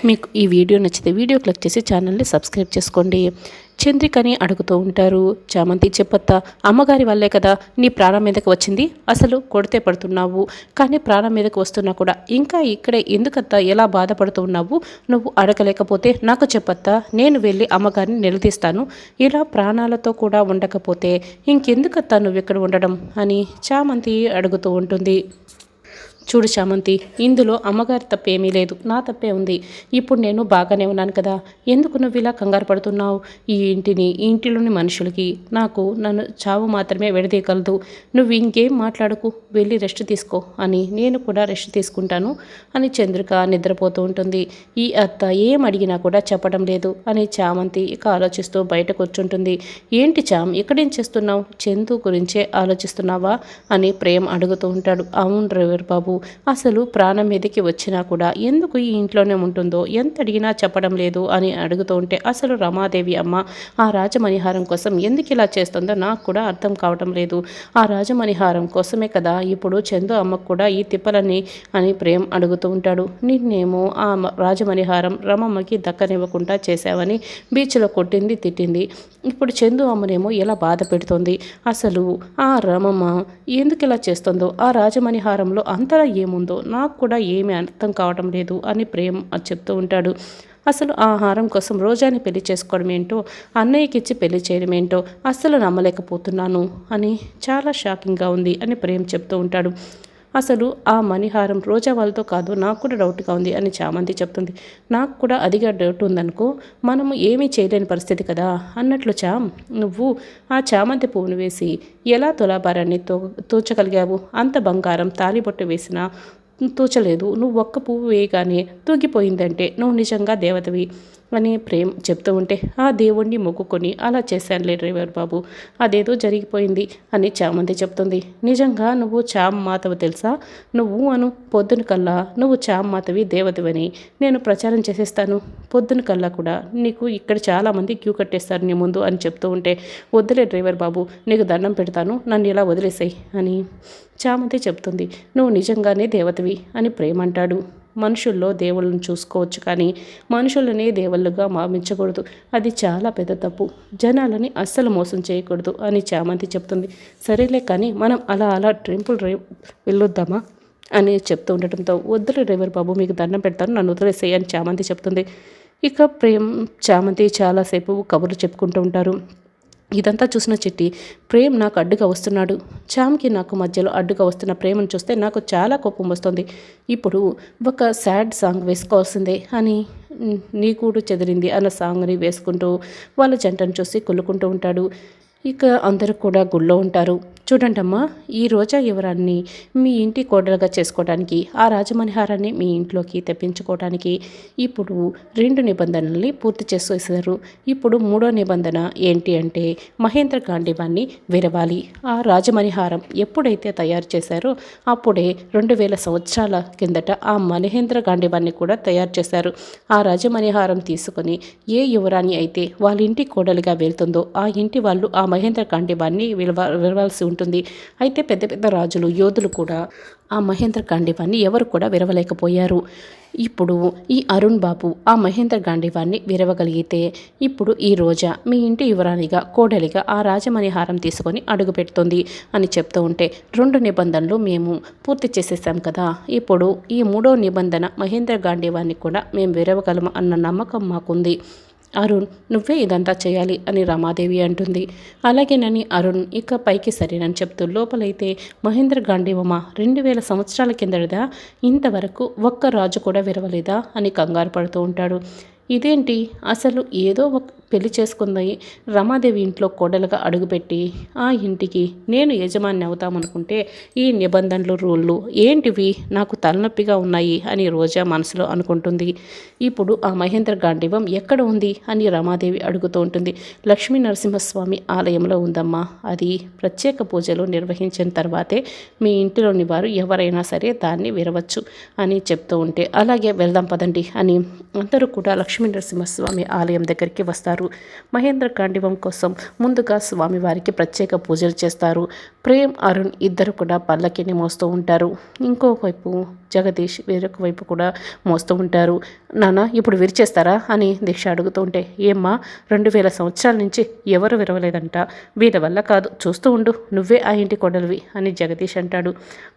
మీకు ఈ వీడియో నచ్చితే వీడియో క్లిక్ చేసి ఛానల్ని సబ్స్క్రైబ్ చేసుకోండి. చంద్రికని అడుగుతూ ఉంటారు. చామంతి చెప్పత్తా, అమ్మగారి వల్లే కదా నీ ప్రాణం మీదకి వచ్చింది. అసలు కొడితే పడుతున్నావు, కానీ ప్రాణం మీదకి వస్తున్నా కూడా ఇంకా ఇక్కడే ఎందుకత్తా ఎలా బాధపడుతూ ఉన్నావు? నువ్వు అడగలేకపోతే నాకు చెప్పత్తా, నేను వెళ్ళి అమ్మగారిని నిలదీస్తాను. ఇలా ప్రాణాలతో కూడా ఉండకపోతే ఇంకెందుకత్తా నువ్వు ఇక్కడ ఉండడం అని చామంతి అడుగుతూ ఉంటుంది. చూడు చామంతి, ఇందులో అమ్మగారి తప్పేమీ లేదు, నా తప్పే ఉంది. ఇప్పుడు నేను బాగానే ఉన్నాను కదా, ఎందుకు నువ్వు ఇలా కంగారు పడుతున్నావు? ఈ ఇంటిలోని మనుషులకి నన్ను చావు మాత్రమే విడదీయగలదు. నువ్వు ఇంకేం మాట్లాడకు, వెళ్ళి రెస్ట్ తీసుకో అని నేను కూడా రెస్ట్ తీసుకుంటాను అని చంద్రిక నిద్రపోతూ ఉంటుంది. ఈ అత్త ఏం అడిగినా కూడా చెప్పడం లేదు అని చామంతి ఇక ఆలోచిస్తూ బయట కూర్చుంటుంది. ఏంటి చామ్, ఇక్కడేం చేస్తున్నావు? చందు గురించే ఆలోచిస్తున్నావా అని ప్రేమ్ అడుగుతూ ఉంటాడు. అవును డ్రైవర్ బాబు, అసలు ప్రాణం మీదకి వచ్చినా కూడా ఎందుకు ఈ ఇంట్లోనే ఉంటుందో ఎంత అడిగినా చెప్పడం లేదు అని అడుగుతూ ఉంటే, అసలు రమాదేవి అమ్మ ఆ రాజమణిహారం కోసం ఎందుకు ఇలా చేస్తుందో నాకు కూడా అర్థం కావటం లేదు. ఆ రాజమణిహారం కోసమే కదా ఇప్పుడు చందు అమ్మకు కూడా ఈ తిప్పలని అని ప్రేమ్ అడుగుతూ ఉంటాడు. నిన్నేమో ఆ రాజమణిహారం రమమ్మకి దక్కనివ్వకుండా చేశావని బీచ్లో కొట్టింది, తిట్టింది. ఇప్పుడు చందు అమ్మనేమో ఎలా బాధ పెడుతుంది. అసలు ఆ రమమ్మ ఎందుకు ఇలా చేస్తుందో, ఆ రాజమణిహారంలో అంతలా ఏముందో నాకు కూడా ఏమీ అర్థం కావటం లేదు అని ప్రేమ్ చెప్తూ ఉంటాడు. అసలు ఆ హారం కోసం రోజాని పెళ్లి చేసుకోవడం ఏంటో, అన్నయ్యకి ఇచ్చి పెళ్లి చేయడం ఏంటో అస్సలు నమ్మలేకపోతున్నాను అని చాలా షాకింగ్గా ఉంది అని ప్రేమ్ చెప్తూ ఉంటాడు. అసలు ఆ మణిహారం రోజా వాళ్ళతో కాదు, నాకు కూడా డౌట్గా ఉంది అని చామంతి చెప్తుంది. నాకు కూడా అదిగా డౌట్ ఉందనుకో, మనము ఏమీ చేయలేని పరిస్థితి కదా అన్నట్లు నువ్వు ఆ చామంతి పువ్వును వేసి ఎలా తులాభారాన్ని తూచగలిగావు? అంత బంగారం తాలిబొట్టు వేసినా తూచలేదు. నువ్వు ఒక్క పువ్వు వేయగానే తూగిపోయిందంటే నువ్వు నిజంగా దేవతవి అని ప్రేమ్ చెప్తూ ఉంటే, ఆ దేవుణ్ణి మొక్కుకొని అలా చేశానులే డ్రైవర్ బాబు, అదేదో జరిగిపోయింది అని చామంతి చెప్తుంది. నిజంగా నువ్వు చామ్ మాతవి తెలుసా? నువ్వు పొద్దున కల్లా నువ్వు చామ్ మాతవి దేవతవని నేను ప్రచారం చేసేస్తాను. పొద్దున కల్లా కూడా నీకు ఇక్కడ చాలామంది క్యూ కట్టేస్తారు నీ ముందు అని చెప్తూ ఉంటే, వద్దులే డ్రైవర్ బాబు, నీకు దండం పెడతాను, నన్ను ఇలా వదిలేసాయి అని చామంతి చెప్తుంది. నువ్వు నిజంగానే దేవతవి అని ప్రేమ్ అంటాడు. మనుషుల్లో దేవుళ్ళను చూసుకోవచ్చు, కానీ మనుషులనే దేవుళ్ళుగా భావించకూడదు. అది చాలా పెద్ద తప్పు. జనాలని అస్సలు మోసం చేయకూడదు అని చామంతి చెప్తుంది. సరేలే, కానీ మనం అలా టెంపుల్ వెళ్ళొద్దామా అని చెప్తూ ఉండటంతో, వద్దులే డ్రైవర్ బాబు, మీకు దండం పెడతాను, నన్ను వదిలేసేయి అని చామంతి చెప్తుంది. ఇక ప్రేమ్ చామంతి చాలాసేపు కబుర్లు చెప్పుకుంటూ ఉంటారు. ఇదంతా చూసిన చిట్టి, ప్రేమ్ నాకు అడ్డుగా వస్తున్నాడు, చామ్కి నాకు మధ్యలో అడ్డుగా వస్తున్న ప్రేమను చూస్తే నాకు చాలా కోపం వస్తుంది. ఇప్పుడు ఒక సాడ్ సాంగ్ వేసుకోవాల్సిందే అని నీకూడు చెదిరింది అన్న సాంగ్ని వేసుకుంటూ వాళ్ళ జంటను చూసి కుళ్ళుకుంటూ ఉంటాడు. ఇక అందరూ కూడా గుళ్ళో ఉంటారు. చూడండమ్మా, ఈ రోజా యువరాన్ని మీ ఇంటి కోడలుగా చేసుకోవడానికి, ఆ రాజమణిహారాన్ని మీ ఇంట్లోకి తెప్పించుకోవడానికి ఇప్పుడు 2 నిబంధనల్ని పూర్తి చేసేసారు. ఇప్పుడు 3వ నిబంధన ఏంటి అంటే, మహేంద్ర గాంధీవాన్ని విరవాలి. ఆ రాజమణిహారం ఎప్పుడైతే తయారు చేశారో అప్పుడే 2000 సంవత్సరాల కిందట ఆ మహేంద్ర గాంధీవాన్ని కూడా తయారు చేశారు. ఆ రాజమణిహారం తీసుకొని ఏ యువరాణి అయితే వాళ్ళ ఇంటి కోడలిగా వెళ్తుందో ఆ ఇంటి వాళ్ళు ఆ మహేంద్ర గాంధీవాన్ని విరవాల్సి ఉంటుంది. అయితే పెద్ద పెద్ద రాజులు, యోధులు కూడా ఆ మహేంద్ర గాంధీవాన్ని ఎవరు కూడా విరవలేకపోయారు. ఇప్పుడు ఈ అరుణ్ బాబు ఆ మహేంద్ర గాంధీవాన్ని విరవగలిగితే ఇప్పుడు ఈ రోజా మీ ఇంటి యువరాణిగా, కోడలిగా ఆ రాజమణిహారం తీసుకొని అడుగు పెడుతుంది అని చెప్తూ ఉంటే, 2 నిబంధనలు మేము పూర్తి చేసేసాం కదా, ఇప్పుడు ఈ 3వ నిబంధన మహేంద్ర గాంధీవాన్ని కూడా మేము విరవగలము అన్న నమ్మకం మాకుంది. అరుణ్, నువ్వే ఇదంతా చేయాలి అని రమాదేవి అంటుంది. అలాగేనని అరుణ్ ఇక పైకి సరేనని చెప్తూ లోపలైతే మహేంద్ర గాంధీవమ్మ 2000 సంవత్సరాల కిందటదా, ఇంతవరకు ఒక్క రాజు కూడా విరవలేదా అని కంగారు పడుతూ ఉంటాడు. ఇదేంటి, అసలు ఏదో ఒక పెళ్లి చేసుకుంది రమాదేవి ఇంట్లో కోడలుగా అడుగుపెట్టి ఆ ఇంటికి నేను యజమాని అవుతామనుకుంటే ఈ నిబంధనలు, రూళ్ళు ఏంటివి, నాకు తలనొప్పిగా ఉన్నాయి అని రోజా మనసులో అనుకుంటుంది. ఇప్పుడు ఆ మహేంద్ర గాంధీవం ఎక్కడ ఉంది అని రమాదేవి అడుగుతూ ఉంటుంది. లక్ష్మీ నరసింహస్వామి ఆలయంలో ఉందమ్మా, అది ప్రత్యేక పూజలు నిర్వహించిన తర్వాతే మీ ఇంటిలోని వారు ఎవరైనా సరే దాన్ని విరవచ్చు అని చెప్తూ ఉంటే, అలాగే వెళ్దాం పదండి అని అందరూ కూడా లక్ష్మీ నరసింహస్వామి ఆలయం దగ్గరికి వస్తారు. మహేంద్ర గాంధీవం కోసం ముందుగా స్వామివారికి ప్రత్యేక పూజలు చేస్తారు. ప్రేమ్ అరుణ్ ఇద్దరు కూడా పల్లకిని మోస్తూ ఉంటారు. ఇంకోవైపు జగదీష్ వేరొక వైపు కూడా మోస్తూ ఉంటారు. నాన్న ఇప్పుడు విరిచేస్తారా అని దీక్ష అడుగుతూ ఉంటే, ఏమ్మా 2000 సంవత్సరాల నుంచి ఎవరు విరవలేదంట, వీళ్ళ వల్ల కాదు, చూస్తూ ఉండు, నువ్వే ఆ ఇంటి కొడలివి అని జగదీష్ అంటాడు.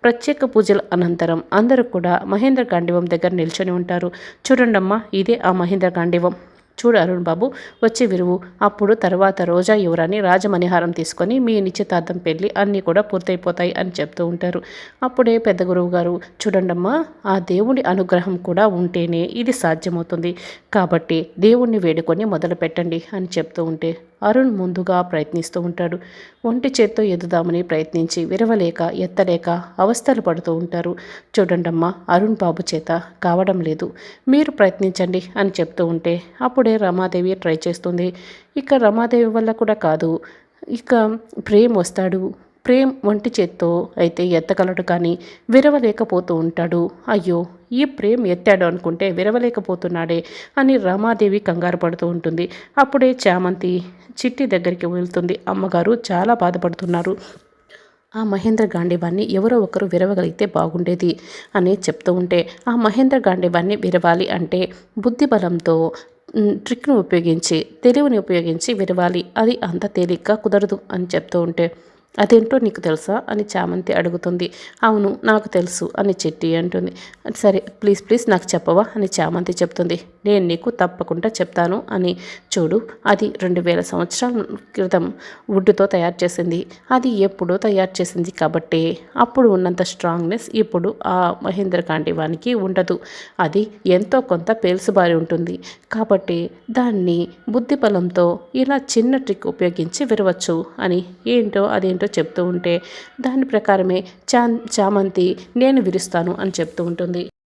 ప్రత్యేక పూజల అనంతరం అందరూ కూడా మహేంద్ర గాంధీవం దగ్గర నిల్చొని ఉంటారు. చూడండమ్మా, ఇదే ఆ మహేంద్ర గాంధీవం, చూడు అరుణ్ బాబు, వచ్చి విరువు, అప్పుడు తర్వాత రోజా యువరాని రాజమణిహారం తీసుకొని మీ నిశ్చితార్థం పెళ్ళి అన్నీ కూడా పూర్తయిపోతాయి అని చెప్తూ ఉంటారు. అప్పుడే పెద్ద గురువు గారు, చూడండమ్మా, ఆ దేవుడి అనుగ్రహం కూడా ఉంటేనే ఇది సాధ్యమవుతుంది, కాబట్టి దేవుణ్ణి వేడుకొని మొదలు పెట్టండి అని చెప్తూ ఉంటే అరుణ్ ముందుగా ప్రయత్నిస్తూ ఉంటాడు. ఒంటి చేత్తో ఎదుదామని ప్రయత్నించి విరవలేక ఎత్తలేక అవస్థలు పడుతూ ఉంటారు. చూడండమ్మా, అరుణ్ బాబు చేత కావడం లేదు, మీరు ప్రయత్నించండి అని చెప్తూ ఉంటే అప్పుడే రమాదేవి ట్రై చేస్తుంది. ఇక రమాదేవి వల్ల కూడా కాదు, ఇక ప్రేమ్ వస్తాడు. ప్రేమ్ ఒంటి చేత్తో అయితే ఎత్తగలడు, కానీ విరవలేకపోతూ ఉంటాడు. అయ్యో, ఈ ప్రేమ్ ఎత్తాడు అనుకుంటే విరవలేకపోతున్నాడే అని రమాదేవి కంగారు పడుతూ ఉంటుంది. అప్పుడే చామంతి చిట్టి దగ్గరికి వెళ్తుంది. అమ్మగారు చాలా బాధపడుతున్నారు, ఆ మహేంద్ర గాంధీవాన్ని ఎవరో ఒకరు విరవగలిగితే బాగుండేది అని చెప్తూ ఉంటే, ఆ మహేంద్ర గాంధీవాన్ని విరవాలి అంటే బుద్ధి బలంతో ట్రిక్ను ఉపయోగించి తెలివిని ఉపయోగించి విరవాలి, అది అంత తేలిగ్గా కుదరదు అని చెప్తూ ఉంటే, అదేంటో నీకు తెలుసా అని చామంతి అడుగుతుంది. అవును, నాకు తెలుసు అని చిట్టి అంటుంది. సరే ప్లీజ్ ప్లీజ్ నాకు చెప్పవా అని చామంతి చెప్తుంది. నేను నీకు తప్పకుండా చెప్తాను అని, చూడు, అది 2000 సంవత్సరాల క్రితం వుడ్తో తయారు చేసింది, అది ఎప్పుడో తయారు చేసింది, కాబట్టి అప్పుడు ఉన్నంత స్ట్రాంగ్నెస్ ఇప్పుడు ఆ మహేంద్ర గాంధీవానికి ఉండదు, అది ఎంతో కొంత పేల్సుబారి ఉంటుంది, కాబట్టి దాన్ని బుద్ధి బలంతో ఇలా చిన్న ట్రిక్ ఉపయోగించి విరవచ్చు అని. ఏంటో అదేంటో చెప్తూ ఉంటే దాని ప్రకారమే చామంతి నేను విరుస్తాను అని చెప్తూ ఉంటుంది.